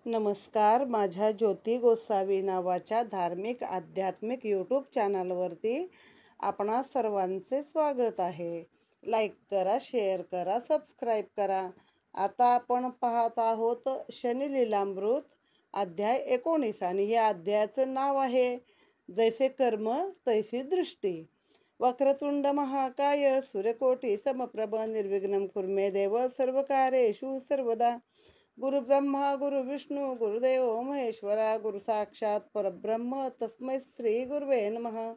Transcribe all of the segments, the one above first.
नमस्कार. माझ्या ज्योती गोसावी नावाच्या धार्मिक आध्यात्मिक यूट्यूब चॅनलवरती आपणा सर्वांचे स्वागत आहे. लाईक करा, शेअर करा, सबस्क्राईब करा. आता आपण पाहत आहोत शनी लीलामृत अध्याय 19 आणि या अध्यायाचं नाव आहे जैसे कर्म तैसी दृष्टी. वक्रतुंड महाकाय सूर्यकोटी समप्रभ निर्विघ्नं कुर्मे देव सर्वकार्येषु सर्वदा. गुरु ब्रह्मा गुरु विष्णू गुरुदेव महेश्वरा गुरु साक्षात परब्रह्म तस्मै श्री गुरुवे नमः.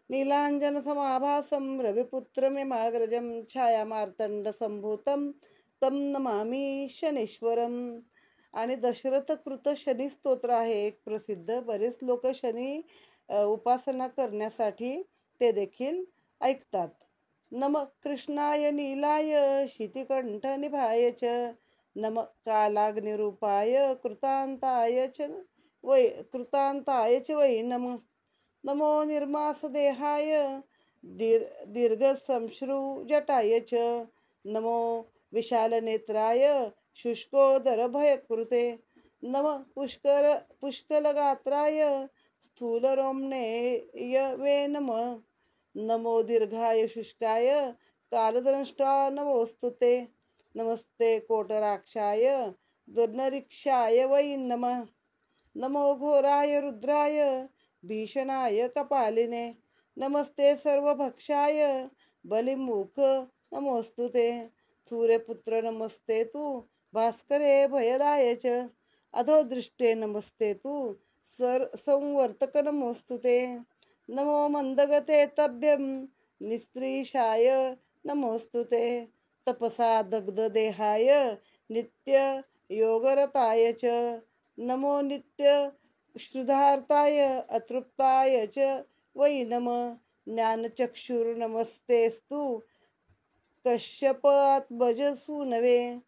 नीलांजन समाभासं रविपुत्रमिमाग्रजं छायामार्तंड संभूतं तं नमामि शनीश्वरम. आणि दशरथ कृत शनी स्तोत्र आहे एक प्रसिद्ध. बरेच लोक शनी उपासना करण्यासाठी ते देखील ऐकतात. नम कृष्णाय नीलाय शितिकंठ निभाय च नम कालाग्निरूपाय कृतांताय च वै नम. नमो निर्मासदेहाय दीर्घसंश्रु जटाय च नमो विशालनेत्राय शुष्कोदरभयकृते नम पुष्कलगात्राय स्थूलरोमणे नम. नमो दीर्घाय शुष्काय कालदंष्टा नमोस्तुते. नमस्ते कोटराक्षाय दुर्नरीक्षाय वै नमः. नमो घोराय रुद्राय भीषणाय कपालिने नमस्ते सर्वभक्षाय बलिमुख नमोस्तुते. सूर्यपुत्र नमस्ते तू भास्करे भयदाय च अधोदृष्टे नमस्ते तू संवर्तक नमोस्तुते. नमो मंदगते तभ्यं निस्त्रीशाय नमोस्तुते. तपसा दग्ध देहाय नित्य योगरताय च नमो नित्य श्रुधार्ताय अतृप्ताय च वै नम. ज्ञानचक्षुर्नमस्तेस्तु कश्यपात्मज सूनवे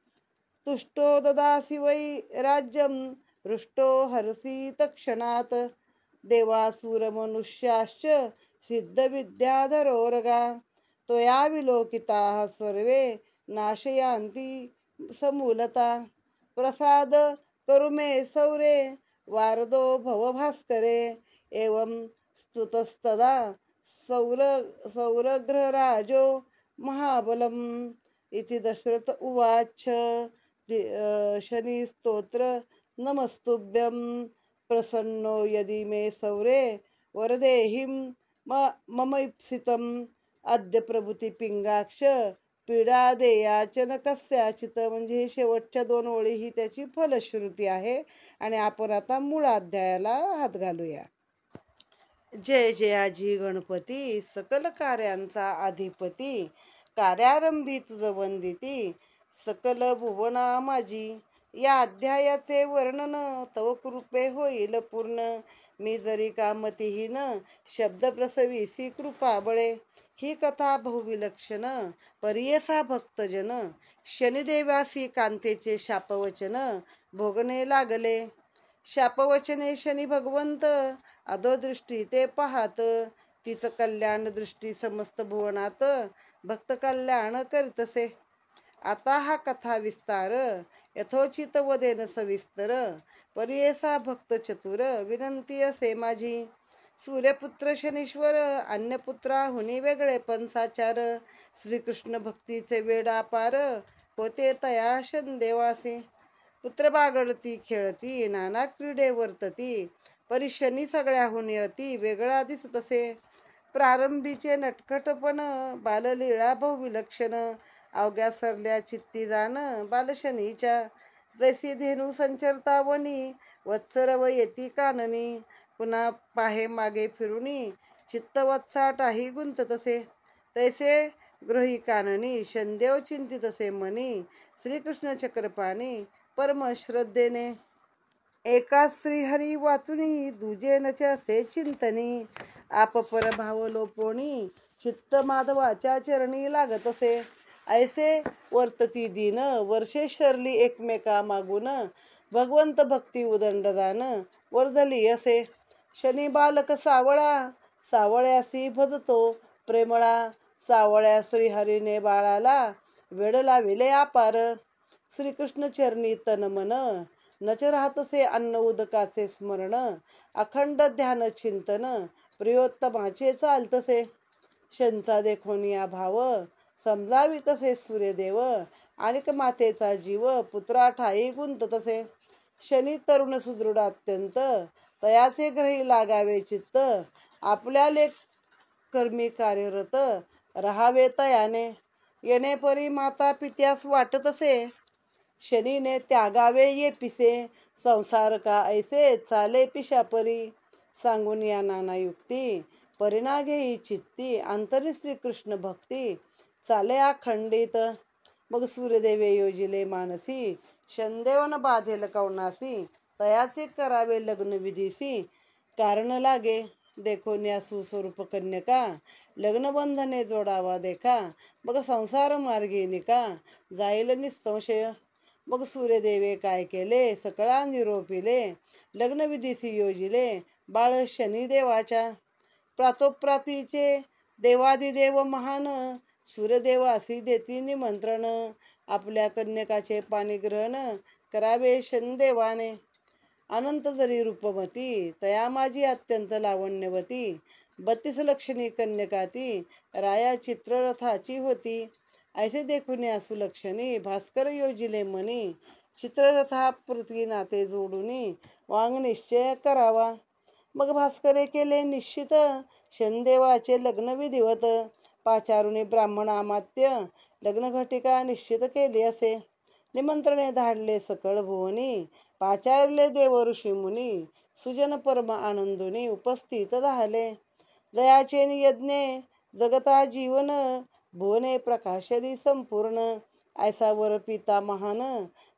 तुष्टो ददासि वै राज्यं हृष्टो हरसि तत्क्षणात्. देवासुरमनुष्याश्च सिद्धविद्याधरोरगा त्वया विलोकिताः सर्वे नाशयान्ति समूलता. प्रसाद करुमे सौरे वारदो भवभास्करे एवं स्तुतस्तदा सौरग्रहराजो महाबलम्. इति दशरथ उवाच. शनी स्तोत्र. नमस्तुभ्यं प्रसन्नो यदि मे सौरे वरदेहिं ममैप्सितम् अद्य प्रभृती पिंगाक्ष पीडा देयाचन कस्याचित. म्हणजे हे शेवटच्या 2 ओळी ही त्याची फलश्रुती आहे. आणि आपण आता मूळ अध्यायाला हात घालूया. जय जयाजी गणपती सकल कार्यांचा अधिपती कार्यारंभी तुझ वंदिती सकल भुवना माझी. या अध्यायाचे वर्णन तव कृपे होईल पूर्ण. मी जरी कामतीहीन शब्द प्रसवीसी कृपा बळे. ही कथा बहुविलक्षण परियसा भक्तजन. शनिदेवासी कांतेचे शापवचन भोगणे लागले. शापवचने शनी भगवंत अधोदृष्टी ते पाहात. तिच कल्याण दृष्टी समस्त भुवनात भक्त कल्याण करीतसे. आता हा कथा विस्तार यथोचित वदेन सविस्तर. परियेसा भक्त चतुर विनंती असे माझी. सूर्यपुत्र शनीश्वर अन्यपुत्राहुनी वेगळे पंचाचार. श्रीकृष्ण भक्तीचे वेडापार होते तया शनदेवासी. पुत्र बागडती खेळती नाना क्रीडे वर्तती परी शनी सगळ्याहुनी अति वेगळा दिसतसे. प्रारंभीचे नटखटपण बाललीळा बहुविलक्षण अवघ्या सरल्या चित्ती जाण बालशनीच्या. जैसी धेनू संचरता वनी वत्सर व येती काननी पुन्हा पाहे मागे फिरुनी चित्त वत्साटाही गुंततसे. तैसे गृही काननी शनदेव चिंतितसे मनी श्रीकृष्ण चक्रपाणी परम श्रद्धेने. एका श्रीहरी वाचुनी दुजेनच असे चिंतनी आप परभाव लोपोणी चित्त माधवाच्या चरणी लागतसे. ऐसे वर्तती दीन वर्षे शरली एकमेका मागून भगवंत भक्ती उदंड जाण वर्धली असे. शनी बालक सावळा सावळ्यासी भजतो प्रेमळा. सावळ्या श्रीहरीने बाळाला वेड लाविले अपार. श्रीकृष्ण चरणी तन मन नच राहतसे अन्न उदकाचे स्मरण, अखंड ध्यान चिंतन प्रियोत्तमाचे चालतसे. शंचा देखून या भाव, समजावी तसे सूर्यदेव, आणिक मातेचा जीव पुत्रा ठाई गुंततसे. शनी तरुण सुदृढ अत्यंत, तयाचे ग्रही लागावे चित्त, आपल्या लेख कर्मी कार्यरत राहावे तयाने. येणे परी माता पित्यास वाटतसे, शनीने त्यागावे ये पिसे, संसार का ऐसे चाले पिशापरी. सांगून या नाना युक्ती, परिणा घेई चित्ती, अंतरी श्रीकृष्ण भक्ती चाले अखंडित. मग सूर्यदेवे योजिले मानसी, शनदेवन बाधेल कवनासी, तयाचे करावे लग्न विधीसी, कारण लागे देखोन या सुस्वरूप कन्यका, लग्न बंधने जोडावा देखा, मग संसार मार्गी निका जाईल निसंशय. मग सूर्यदेवे काय केले, सकळा निरोपिले, लग्नविधीसी योजिले बाळ शनिदेवाच्या. प्रातोप्रातीचे देवादिदेव महान, सूर्यदेवासी देती निमंत्रण, आपल्या कन्यकाचे पाणिग्रहण करावे शनिदेवाने. अनंत जरी रूपमती, तया माझी अत्यंत लावण्यवती, 32 लक्षणी कन्यका ती, राया चित्ररथाची होती. ऐसे देखून या सुलक्षणी, भास्कर योजिले मनी, चित्ररथा पृथ्वी नाते जोडूनी वांग निश्चय करावा. मग भास्करे केले निश्चित, शनिदेवाचे लग्न विधिवत, पाचारुनी ब्राह्मण अमात्य लग्न घटिका निश्चित केली असे. निमंत्रणे धाडले सकळ भुवनी, पाचारले देव ऋषी मुनी, सुजन परम आनंदुनी उपस्थित झाले. दयाचे यज्ञे जगता जीवन, भुवने प्रकाशरी संपूर्ण, ऐसा वर पिता महान,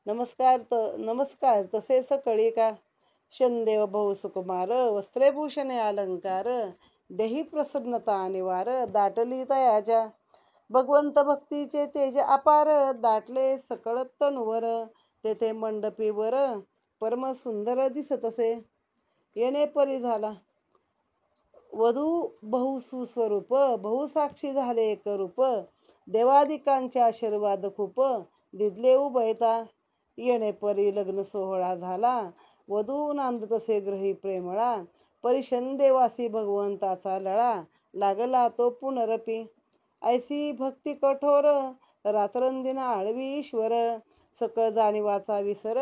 नमस्कार तसे सकळी का. शनदेव बहु सुकुमार, वस्त्रे भूषणे अलंकार, देही प्रसन्नता निवार, दाटली तयाच्या. भगवंत भक्तीचे तेज अपार, दाटले सकळ तनुवर, तेथे मंडपीवर परम सुंदर दिसतसे. येणे परी झाला वधू बहु सुस्वरूप, बहुसाक्षी झाले एक रूप, देवादिकांचे आशीर्वाद खूप दिदले उभयता. येणे परी लग्न सोहळा झाला, वधू नांदतसे ग्रही प्रेमळा, परी शनदेवासी भगवंताचा लळा, लागला तो पुनरपी. ऐसी भक्ती कठोर, रात्रंदिना आळवी ईश्वर, सकळ जाणीवाचा विसर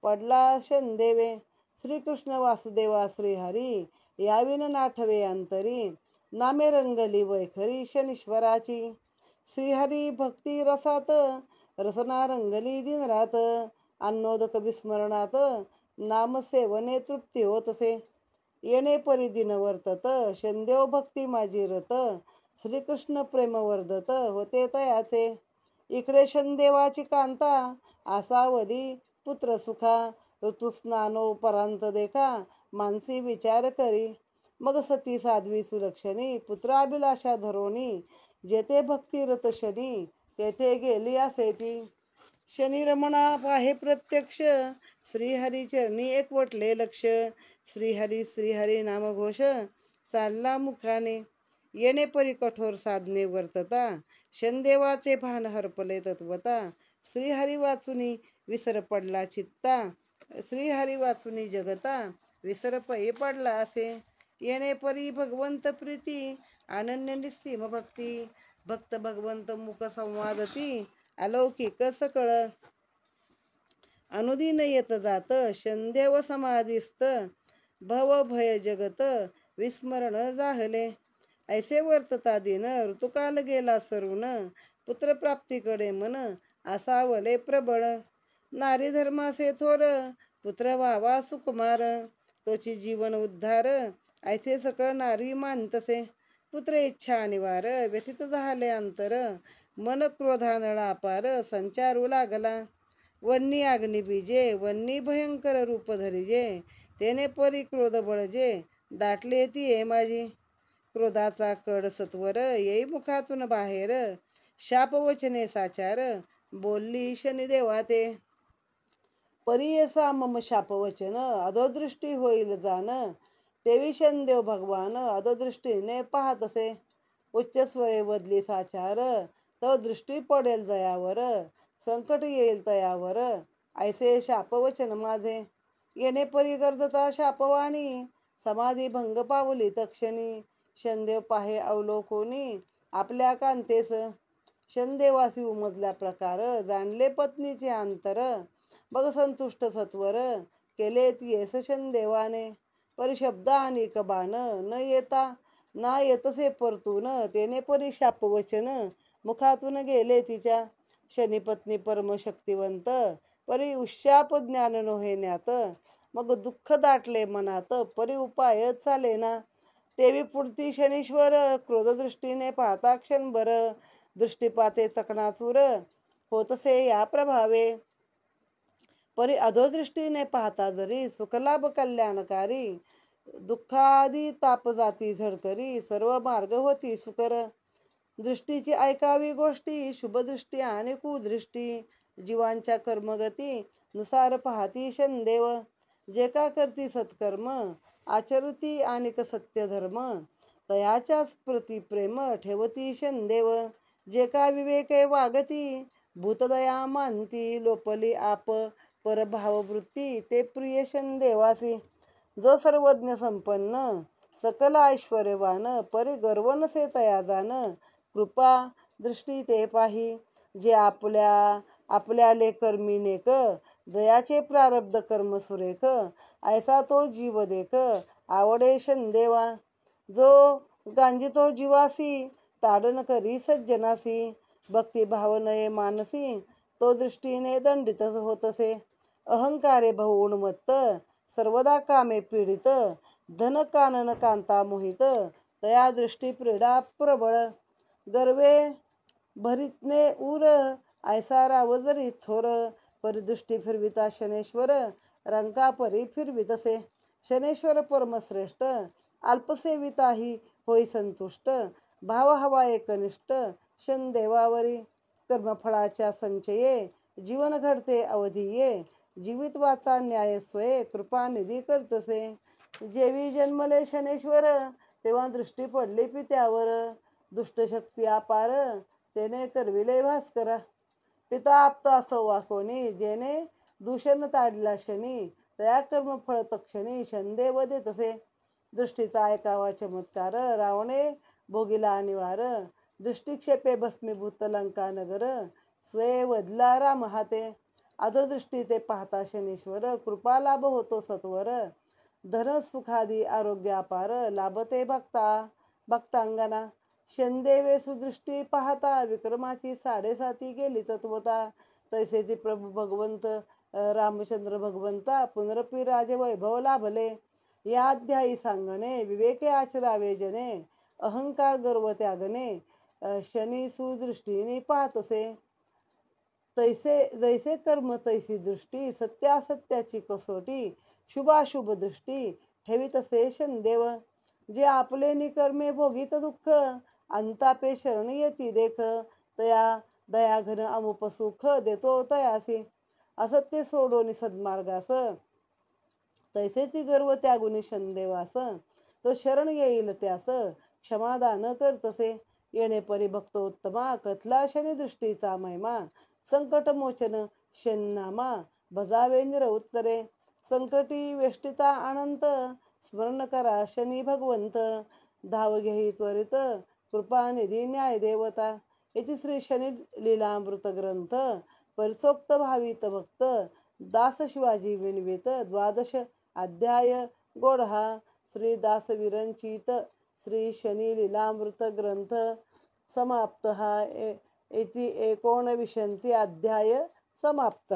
पडला शनदेवे. श्रीकृष्ण वासुदेवा श्रीहरी, याविन नाठवे अंतरी, नामे रंगली वैखरी शनीश्वराची. श्रीहरी भक्ती रसात, रसना रंगली दिनरात, अन्नोदक विस्मरणात, नाम सेवने तृप्ती होतसे. येणे परी दिन वर्तत, शनदेव भक्ती माझी रत, श्रीकृष्ण प्रेम वर्धत होते तयाचे. इकडे शनदेवाची कांता, आसावली पुत्र सुखा, ऋतुस्नानो परांत देखा, मानसी विचार करी. मग सती साध्वी सुलक्षणी, पुत्राभिलाषा धरोनी, जेथे भक्तिरत शनी, तेथे गेली असे ती. शनी रमणा पाहे प्रत्यक्ष, श्रीहरी चरणी एकवटले लक्ष, श्रीहरी श्रीहरी नामघोष चालला मुखाने. येणे परी कठोर साधने वर्तता, शनदेवाचे भान हरपले तत्वता, श्रीहरी वाचुनी विसर पडला चित्ता, श्रीहरी वाचुनी जगता विसर पै पडला असे. येणे परी भगवंत प्रीती, अनन्य निस्सीम भक्ती, भक्त भगवंत मुख संवादती, अलौकिक सकळ. अनुदिन येत जात, शनदेव समाधिस्थ, भव भय जगत विस्मरण जाहले. ऐसे वर्तता दिन, ऋतुकाल गेला सरून, पुत्रप्राप्तीकडे मन असावले प्रबळ. नारी धर्मासे थोर, पुत्र व्हावा सुकुमार, तोची जीवन उद्धार, ऐसे सकळ नारी मानतसे. पुत्र इच्छा निवार, व्यथित झाले अंतर, मन क्रोधानळा अपार संचारू लागला. वन्नी अग्नी बीजे, वन्नी भयंकर रूप धरिजे, तेने परी क्रोध बळजे, दाटले ती माझी. क्रोधाचा कड सत्वर, येई मुखातून बाहेर, शाप वचने साचार, बोलली शनिदेवा ते. परी येसा मम शाप वचन, अधोदृष्टी होईल जाण, तेवी शनदेव भगवान अधोदृष्टीने पाहतसे. उच्च स्वरे बदली साचार, तव दृष्टी पडेल जयावर, संकट येईल तयावर, ऐसे शापवचन माझे. येणे परी गर्जता शापवाणी, समाधी भंग पावली तक्षणी. शनदेव पाहे अवलोकोनी आपल्या कांतेस, शनदेवासी उमजल्या प्रकार. जाणले पत्नीचे अंतर, बघ संतुष्ट सत्वर. केले येस शनदेवाने, परिशब्द आणि कबाण. ना येतसे परतून, तेने परी शापवचन. मुखातून गेले तिच्या, शनिपत्नी परमशक्तिवंत. परी उशाप ज्ञान नोहेण्यात, मग दुःख दाटले मनात. परी उपाय चालेना, तेवी पुढती शनीश्वर. क्रोधदृष्टीने पाहता क्षणभर, दृष्टीपाते चकणाचूर. होतसे या प्रभावे, परी अधोदृष्टीने पाहता जरी. सुखलाभ कल्याणकारी, दुःखादी ताप जाती झडकरी. सर्व मार्ग होती सुकर, दृष्टीची ऐकावी गोष्टी. शुभदृष्टी आणि कुदृष्टी, जीवांच्या कर्मगती नुसार पाहती शनदेव. जे का करती सत्कर्म, आचरती आणिक सत्य धर्म. तयाच्याच प्रति प्रेम ठेवती शनदेव. जे का विवेके वागती, भूतदया मानती. लोपली आप परभाववृत्ती, ते प्रिय शनदेवासी. जो सर्वज्ञ संपन्न, सकल ऐश्वर्यवान. परी गर्व नसे तया जाण, कृपा दृष्टी ते पाही. जे आपल्याले कर्मी नेक, जयाचे प्रारब्ध कर्म सुरेख. ऐसा तो जीव देख, आवडे शनदेवा. जो गांजितो जीवासी, ताडन करी सज्जनासी. भक्तिभाव नये मानसी, तो दृष्टीने दंडित होतसे. अहंकारे बहु उन्मत्त, सर्वदा कामे पीडित. धन कानन कांता मोहित, तया दृष्टी प्रीडा प्रबळ. गर्वे भरितने उर, ऐसा राव जरी थोर. परिदृष्टी फिरविता शनेश्वर, रंका परी फिरवितसे. शनेश्वर परमश्रेष्ठ, अल्पसेविताही होई संतुष्ट. भाव हवा एकनिष्ठ, शनदेवावरी. कर्मफळाच्या संचये, जीवन घडते अवधिये. जीवित वाचा न्याय स्वये, कृपानिधी करतसे. जेवी जन्मले शनेश्वर, तेव्हा दृष्टी पडली पित्यावर. दुष्टशक्ती अपार, तेने करविले भास्करा. पिता आपता सव्वा कोणी, जेने दूषण ताडला शनी. तया कर्मफळ तक्षणी, शनदेव देतसे. दृष्टीचा ऐकावा चमत्कार, रावणे भोगिला अनिवार. दृष्टिक्षेपे भस्मीभूत लंका नगर, स्वये वदला राम हाते. अधोदृष्टी ते पाहता शनीश्वर, कृपा लाभ होतो सत्वर. धन सुखादी आरोग्य अपार, लाभते भक्तांगना. शनदेवे सुदृष्टी पाहता, विक्रमाची 7.5 गेली तत्वता. तैसेची प्रभू भगवंत रामचंद्र भगवंता, पुनरपी राजे वैभव लाभले. या अध्यायी सांगणे, विवेके आचरावे जने. अहंकार गर्व त्यागणे, शनी सुदृष्टीने पाहतसे. जैसे कर्म तैसी दृष्टी, सत्यासत्याची कसोटी. शुभाशुभ दृष्टी ठेवीतसे शनदेव. जे आपले निकर्मे भोगीत दुःख, अंतापे शरण येती देख. तया दयाघन अमुप सुख, देतो तयासी. असत्य सोडोनी सद्मार्गास, तैसेची गर्व त्यागुनी शनदेवास. तो शरण येईल त्यास, क्षमादान करतसे. येणे परी भक्तोत्तमा, कथला शनी दृष्टीचा महिमा. संकटमोचन शननामा, भजावे निरउत्तरे. संकटी वेष्टिता अनंत, स्मरण करा शनी भगवंत. धाव घेई त्वरित, कृपानिधी न्याय देवता. इति श्री शनी लीलामृत ग्रंथ. परिसोक्त भावित भक्त, दास शिवाजी विनवित. 12 अध्याय गोढा. श्री दासविरंचित श्री शनी लीलामृत ग्रंथ समाप्त. इति 19 अध्याय समाप्त.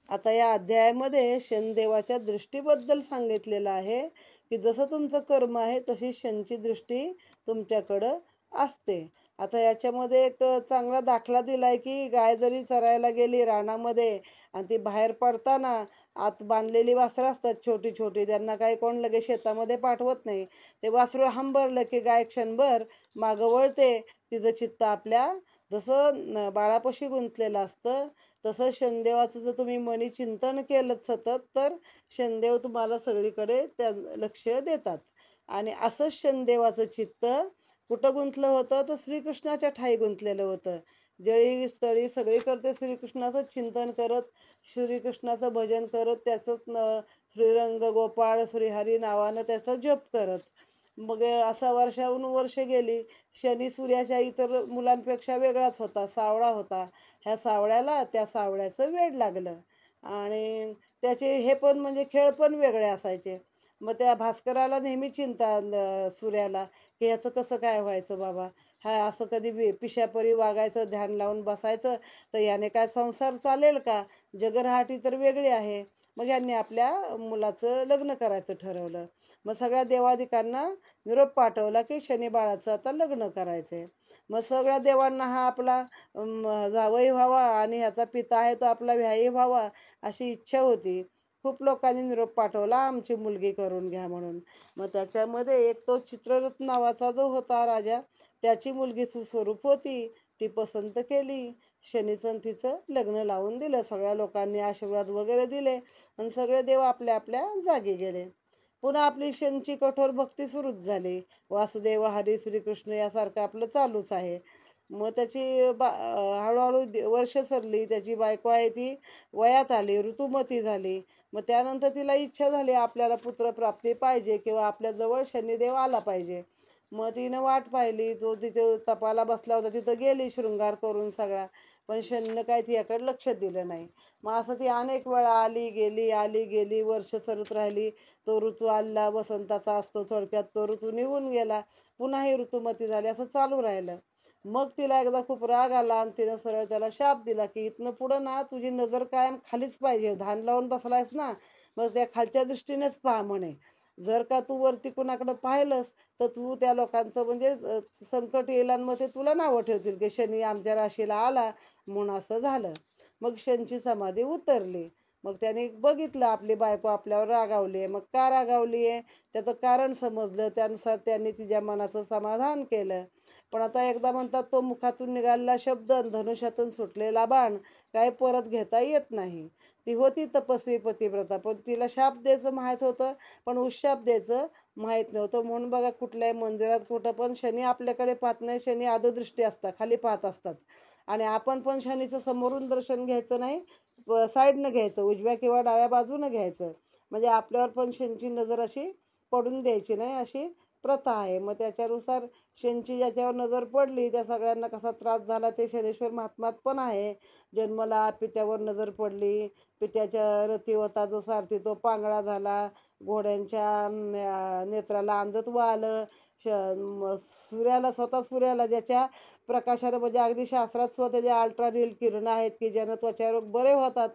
आता या अध्यायामध्ये शनदेवाच्या दृष्टीबद्दल सांगितलेलं आहे की जसं तुमचं कर्म आहे तशी शनची दृष्टी तुमच्याकडं असते. आता याच्यामध्ये एक चांगला दाखला दिलाय की गाय जरी चरायला गेली रानामध्ये आणि ती बाहेर पडताना आत बांधलेली वासरं असतात छोटी छोटी, त्यांना काही कोण लगेच शेतामध्ये पाठवत नाही. ते वासरू हंबरलं की गाय क्षणभर मागं वळते. तिचं चित्त आपल्या जसं बाळापाशी गुंतलेलं असतं तसं शनदेवाचं जर तुम्ही मनी चिंतन केलं सतत तर शनदेव तुम्हाला सगळीकडे त्या लक्ष देतात. आणि असंच शनदेवाचं चित्त कुठं गुंतलं होतं तर श्रीकृष्णाच्या ठाई गुंतलेलं होतं. जळी स्थळी सगळीकडे ते श्रीकृष्णाचं चिंतन करत, श्रीकृष्णाचं भजन करत, श्रीरंग गोपाळ श्रीहरी नावानं त्याचा जप करत. मग असा वर्षाहून वर्ष गेली. शनी सूर्याच्या इतर मुलांपेक्षा वेगळाच होता, सावळा होता. ह्या सावळ्याला त्या सावळ्याचं वेड लागलं आणि त्याचे हे पण म्हणजे खेळ पण वेगळे असायचे. मग त्या भास्कराला नेहमी चिंता सूर्याला, की ह्याचं कसं काय व्हायचं बाबा, हा असं कधी पिशापरी वागायचं, ध्यान लावून बसायचं, तर याने काय संसार चालेल का? जगरहाटी तर वेगळी आहे. मग यांनी आपल्या मुलाचं लग्न करायचं ठरवलं. मग सगळ्या देवादिकांना निरोप पाठवला की शनी बाळाचं आता लग्न करायचंय. मग सगळ्या देवांना हा आपला जावई व्हावा आणि ह्याचा पिता आहे तो आपला व्याही व्हावा अशी इच्छा होती. खूप लोकांनी निरोप पाठवला आमची मुलगी करून घ्या म्हणून. मग त्याच्यामध्ये एक तो चित्ररथ नावाचा जो होता राजा, त्याची मुलगी सुस्वरूप होती. ती पसंत केली. शनीचं तिचं लग्न लावून दिलं. सगळ्या लोकांनी आशीर्वाद वगैरे दिले आणि सगळे देव आपल्या आपल्या जागी गेले. पुन्हा आपली शनीची कठोर भक्ती सुरूच झाली. वासुदेव हरी श्रीकृष्ण यासारखं आपलं चालूच आहे. मग त्याची हळूहळू वर्ष सरली. त्याची बायको आहे ती वयात आली, ऋतुमती झाली. मग त्यानंतर तिला इच्छा झाली आपल्याला पुत्रप्राप्ती पाहिजे किंवा आपल्याजवळ शनिदेव आला पाहिजे. मग तिनं वाट पाहिली. तो तिथे तपाला बसला होता, तिथं गेली शृंगार करून सगळा. पण शनीनं काय तिच्याकडे लक्ष दिलं नाही. मग असं ती अनेक वेळा आली गेली, आली गेली, वर्ष सरत राहिली. तो ऋतू आला वसंताचा असतो थोडक्यात, तो ऋतू निघून गेला. पुन्हा ही ऋतुमती झाली, असं चालू राहिलं. मग तिला एकदा खूप राग आला आणि तिनं सरळ त्याला शाप दिला की इथनं पुढं ना तुझी नजर कायम खालीच पाहिजे, ध्यान लावून बसलायस ना, मग त्या खालच्या दृष्टीनेच पहा म्हणे. जर का तू वरती कुणाकडं पाहिलंस तर तू त्या लोकांचं म्हणजे संकट येईल आणि मग ते तुला नावं ठेवतील की शनी आमच्या राशीला आला म्हणून असं झालं. मग शनीची समाधी उतरली. मग त्याने बघितलं आपली बायको आपल्यावर रागावली आहे. मग का रागावली आहे त्याचं कारण समजलं. त्यानुसार त्यांनी तिच्या मनाचं समाधान केलं. पण आता एकदा म्हणतात तो मुखातून निघालेला शब्द आणि धनुष्यातून सुटलेला बाण काय परत घेता येत नाही. ती होती तपस्वी पतिव्रता, पण तिला शाप द्यायचं माहीत होतं, पण उशाप द्यायचं माहीत नव्हतं. म्हणून बघा कुठल्याही मंदिरात कुठं पण शनी आपल्याकडे पाहत नाही. शनी अधोदृष्टी असतात, खाली पाहत असतात. आणि आपण पण शनीचं समोरून दर्शन घ्यायचं नाही, साईडनं घ्यायचं, उजव्या किंवा डाव्या बाजूनं घ्यायचं. म्हणजे आपल्यावर पण शनीची नजर अशी पडून द्यायची नाही, अशी प्रथा आहे. मग त्याच्यानुसार शनीची ज्याच्यावर नजर पडली त्या सगळ्यांना कसा त्रास झाला ते शनेश्वर महात्मात पण आहे. जन्मला पित्यावर नजर पडली, पित्याच्या रथी होता जो सारथी तो पांगळा झाला, घोड्यांच्या नेत्राला अंधत्व आलं. सूर्याला, स्वतः सूर्याला ज्याच्या प्रकाशानं म्हणजे अगदी शास्त्रात स्वतः ज्या अल्ट्रानील किरण आहेत की ज्यानं त्वचारोग बरे होतात,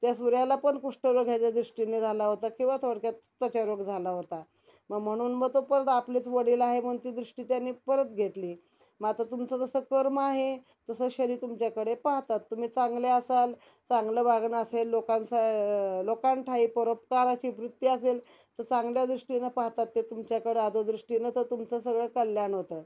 त्या सूर्याला पण कुष्ठरोग ह्याच्या दृष्टीने झाला होता किंवा थोडक्यात त्वचारोग झाला होता. म्हणून मग तो परत आपलेच वडील आहे म्हणून ती दृष्टी त्यांनी परत घेतली. मग आता तुमचं जसं कर्म आहे तसं शनी तुमच्याकडे पाहतात. तुम्ही चांगले असाल, चांगलं वागणं असेल, लोकांठाई परोपकाराची वृत्ती असेल तर चांगल्या दृष्टीनं पाहतात ते तुमच्याकडं अधोदृष्टीनं, तर तुमचं सगळं कल्याण होतं.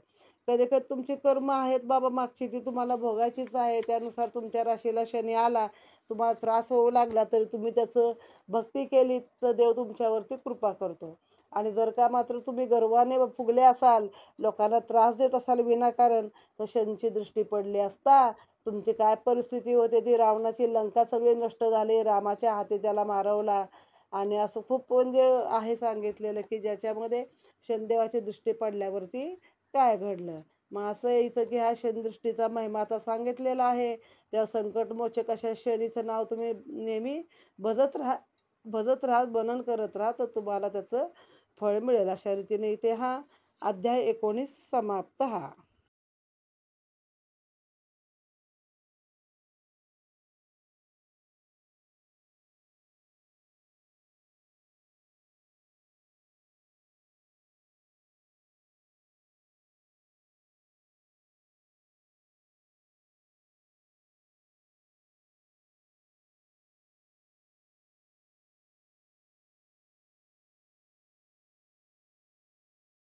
कधी कधी तुमची कर्म आहेत बाबा मागची ती तुम्हाला भोगायचीच आहे. त्यानुसार तुमच्या राशीला शनी आला, तुम्हाला त्रास होऊ लागला तरी तुम्ही त्याचं भक्ती केली तर देव तुमच्यावरती कृपा करतो. आणि जर का मात्र तुम्ही गर्वाने फुगले असाल, लोकांना त्रास देत असाल विनाकारण, तर शनीची दृष्टी पडली असता तुमची काय परिस्थिती होते. ती रावणाची लंका सगळी नष्ट झाली, रामाच्या हाती त्याला मारवला. आणि असं खूप म्हणजे आहे सांगितलेलं की ज्याच्यामध्ये शनिदेवाची दृष्टी पडल्यावरती काय घडलं. मग असं इथं की ह्या शनिदृष्टीचा महिमा आता सांगितलेला आहे. त्या संकटमोचक अशा शनीचं नाव तुम्ही नेहमी भजत राहा, भजत राहा, मनन करत राहा, तर तुम्हाला त्याचं फळ मिळेल. अशा रीतीने इथे हा अध्याय 19 समाप्त हा.